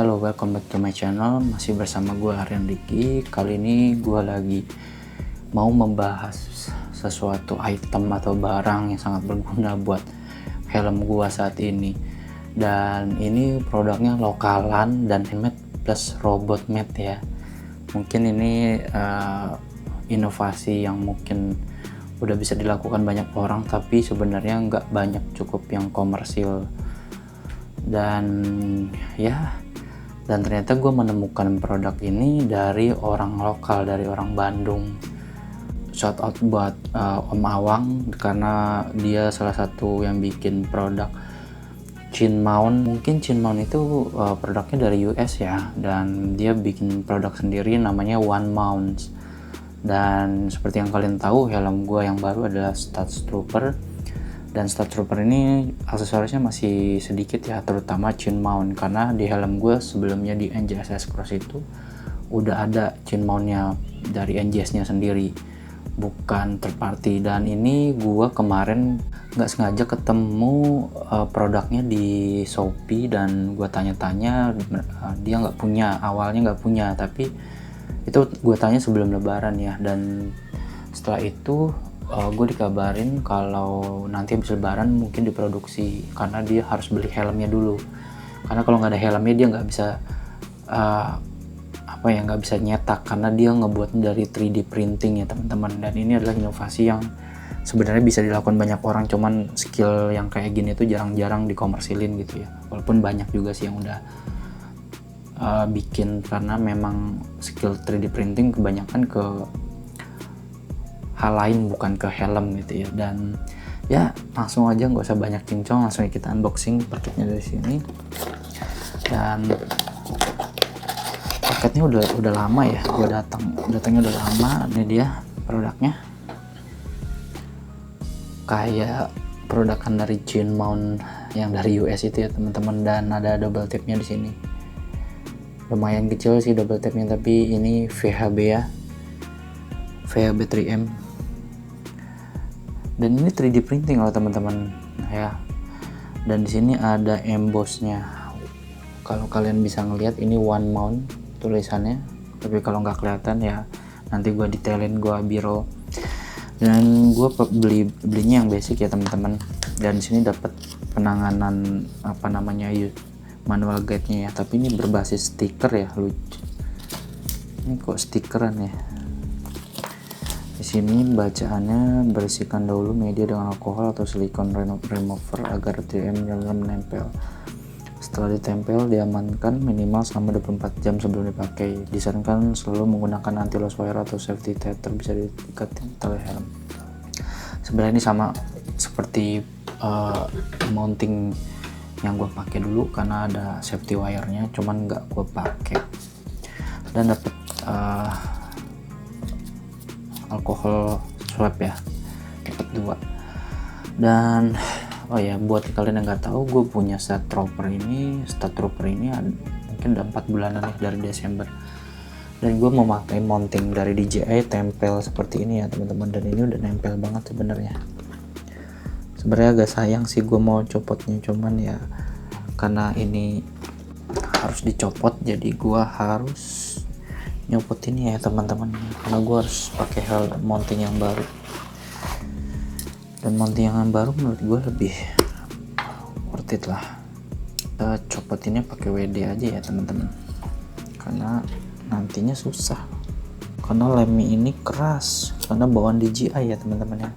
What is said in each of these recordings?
Halo, welcome back to my channel. Masih bersama gue Aryan Diki. Kali ini gue lagi mau membahas sesuatu item atau barang yang sangat berguna buat helm gue saat ini. Dan ini produknya lokalan dan handmade plus robot made ya. Mungkin ini inovasi yang mungkin udah bisa dilakukan banyak orang, tapi sebenarnya nggak banyak cukup yang komersil. Dan ternyata gue menemukan produk ini dari orang lokal, dari orang Bandung. Shout out buat Om Awang, karena dia salah satu yang bikin produk chin mount. Mungkin chin mount itu produknya dari US ya, dan dia bikin produk sendiri namanya One Mounts. Dan seperti yang kalian tahu, helm gue yang baru adalah Stats Trooper. Dan Stats Trooper ini aksesorisnya masih sedikit ya, terutama chin mount, karena di helm gue sebelumnya di NJSS Cross itu udah ada chin mountnya dari NJS nya sendiri, bukan third party. Dan ini gue kemarin nggak sengaja ketemu produknya di Shopee, dan gue tanya-tanya, dia nggak punya, awalnya nggak punya, tapi itu gue tanya sebelum lebaran ya. Dan setelah itu gue dikabarin kalau nanti habis lebaran mungkin diproduksi, karena dia harus beli helmnya dulu, karena kalau nggak ada helmnya dia nggak bisa nggak bisa nyetak, karena dia ngebuat dari 3D printing ya teman-teman. Dan ini adalah inovasi yang sebenarnya bisa dilakukan banyak orang, cuman skill yang kayak gini tuh jarang-jarang dikomersilin gitu ya, walaupun banyak juga sih yang udah bikin, karena memang skill 3D printing kebanyakan ke hal lain, bukan ke helm gitu ya. Dan ya langsung aja, nggak usah banyak cincong, langsung kita unboxing paketnya dari sini. Dan paketnya udah lama ya, gue datangnya udah lama. Ini dia produknya, kayak produkan dari chin mount yang dari US itu ya teman-teman. Dan ada double tapnya di sini, lumayan kecil sih double tapnya, tapi ini VHB ya, VHB 3M. Dan ini 3D printing loh teman-teman ya. Dan di sini ada embossnya. Kalau kalian bisa ngelihat, ini one mount tulisannya, tapi kalau nggak kelihatan ya nanti gue detailin, gue biro. Dan gue belinya yang basic ya teman-teman. Dan di sini dapat penanganan manual guide-nya ya, tapi ini berbasis stiker ya, lucu. Ini kok stikeran ya. Di sini bacaannya, bersihkan dahulu media dengan alkohol atau silikon remover agar 3M menempel. Setelah ditempel, diamankan minimal selama 24 jam sebelum dipakai. Disarankan selalu menggunakan anti loss wire atau safety tether, bisa diikat di tali helm. Sebenarnya ini sama seperti mounting yang gue pakai dulu, karena ada safety wire-nya, cuman nggak gue pakai. Dan dapat alkohol swab ya, dapat 2. Dan buat kalian yang nggak tahu, gue punya Stat Trooper ini mungkin udah 4 bulanan ya, dari Desember. Dan gue mau pakai mounting dari DJI, tempel seperti ini ya teman-teman. Dan ini udah nempel banget sebenarnya. Agak sayang sih gue mau copotnya, cuman ya karena ini harus dicopot, jadi gue harus nyopot ini ya teman-teman, karena gue harus pakai mounting yang baru. Dan mounting yang baru menurut gue lebih worth it lah. Kita copotinnya pakai WD aja ya teman-teman, karena nantinya susah, karena lemnya ini keras, karena bawaan DJI ya teman-teman ya.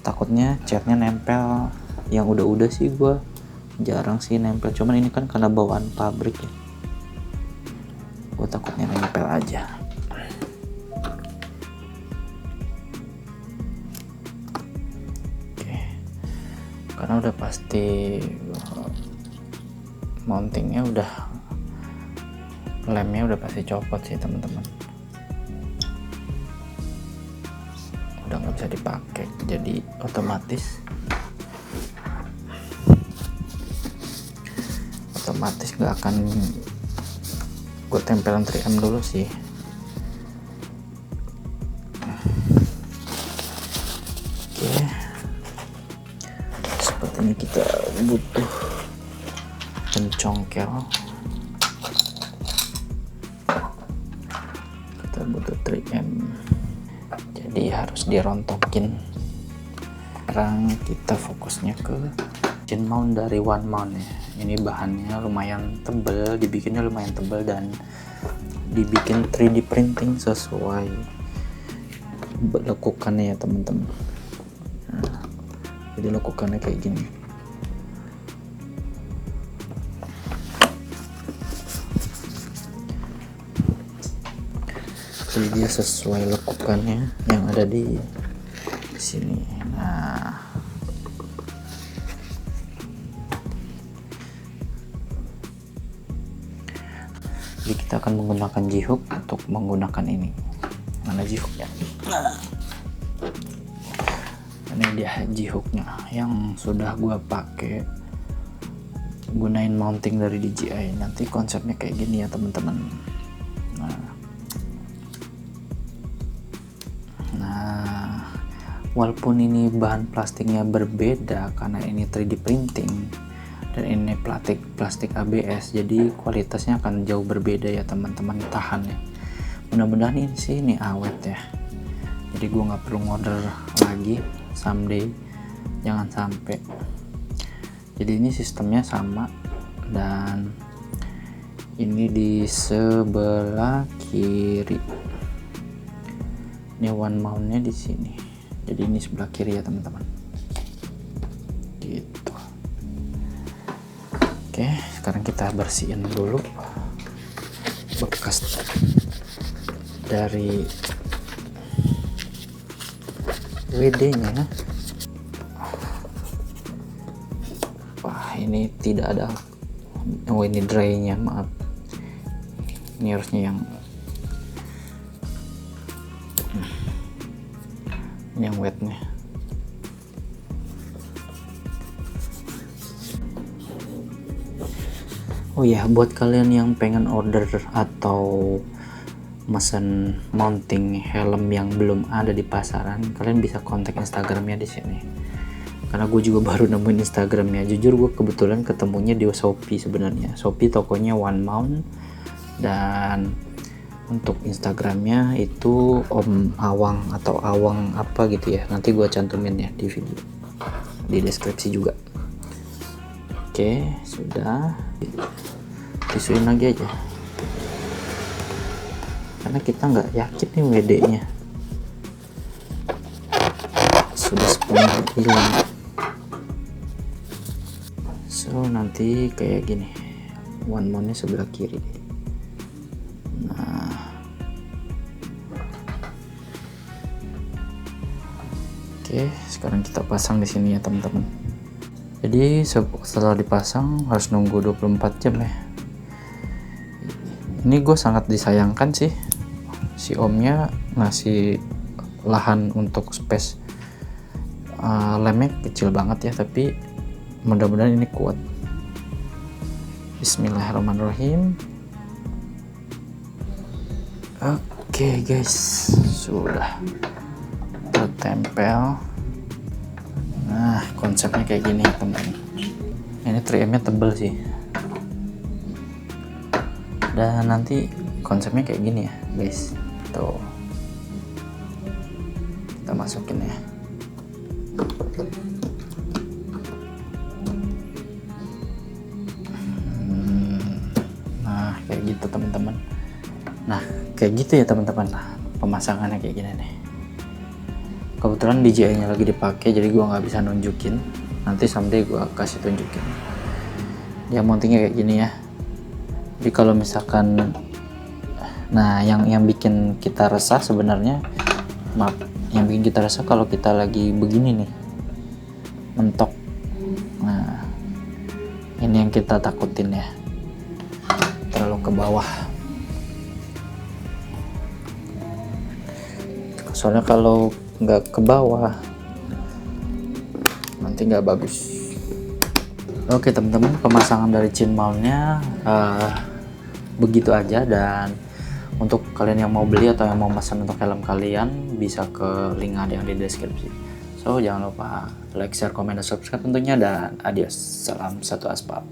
Takutnya catnya nempel. Yang udah sih gue jarang sih nempel, cuman ini kan karena bawaan pabrik ya, gue takutnya nempel aja. Oke, karena udah pasti mountingnya lemnya udah pasti copot sih teman-teman, udah nggak bisa dipakai, jadi otomatis nggak akan gue tempelan 3M dulu sih. Oke, sepertinya kita butuh pencongkel. Kita butuh 3M, jadi harus dirontokin. Sekarang kita fokusnya ke chin mount dari One Mount ya. Ini bahannya lumayan tebel, dibikinnya lumayan tebel dan dibikin 3D printing sesuai lekukannya ya teman-teman. Nah, jadi lekukannya kayak gini. Jadi dia sesuai lekukannya yang ada di sini. Nah, jadi kita akan menggunakan G-hook untuk menggunakan ini. Mana G-hooknya? Nah, ini dia G-hooknya yang sudah gua pakai gunain mounting dari DJI. Nanti konsepnya kayak gini ya teman-teman. Nah, walaupun ini bahan plastiknya berbeda karena ini 3D printing dan ini plastik ABS, jadi kualitasnya akan jauh berbeda ya teman-teman, tahan ya. Mudah-mudahan ini awet ya, jadi gue nggak perlu order lagi someday, jangan sampai. Jadi ini sistemnya sama dan ini di sebelah kiri. Ini one mountnya di sini, jadi ini sebelah kiri ya teman-teman. Gitu. Oke, sekarang kita bersihin dulu bekas dari WD-nya. Wah, ini tidak ada. Oh, ini dry-nya, maaf. Ini harusnya yang wetnya. Oh ya, buat kalian yang pengen order atau mesen mounting helm yang belum ada di pasaran, kalian bisa kontak Instagramnya di sini. Karena gue juga baru nemuin Instagramnya. Jujur gue kebetulan ketemunya di Shopee sebenarnya. Shopee tokonya One Mount, dan untuk Instagramnya itu Om Awang atau Awang apa gitu ya. Nanti gue cantumin ya di video, di deskripsi juga. Oke, sudah. Tisuin lagi aja. Karena kita nggak yakin nih WD-nya sudah sepenuhnya hilang. So nanti kayak gini, one mount-nya sebelah kiri. Nah, oke, sekarang kita pasang di sini ya teman-teman. Jadi setelah dipasang harus nunggu 24 jam ya. Ini gue sangat disayangkan sih, si omnya ngasih lahan untuk space lemnya kecil banget ya, tapi mudah-mudahan ini kuat. Bismillahirrahmanirrahim. Oke guys, sudah tertempel. Nah, konsepnya kayak gini teman-teman. Ini 3M-nya tebel sih. Dan nanti konsepnya kayak gini ya guys. Tuh, kita masukin ya. Nah, kayak gitu teman-teman. Nah, kayak gitu ya teman-teman. Nah, pemasangannya kayak gini nih. Kebetulan DJI-nya lagi dipakai, jadi gua nggak bisa nunjukin. Nanti someday gua kasih tunjukin. Ya, mountingnya kayak gini ya. Jadi kalau misalkan, nah yang bikin kita resah sebenarnya, maaf, yang bikin kita resah kalau kita lagi begini nih, mentok. Nah, ini yang kita takutin ya, terlalu ke bawah. Soalnya kalau nggak ke bawah nanti nggak bagus. Oke teman-teman, pemasangan dari chin mount-nya begitu aja. Dan untuk kalian yang mau beli atau yang mau pesan untuk helm kalian, bisa ke link ada yang di deskripsi. So jangan lupa like, share, komen, dan subscribe tentunya. Dan adios, salam satu aspal.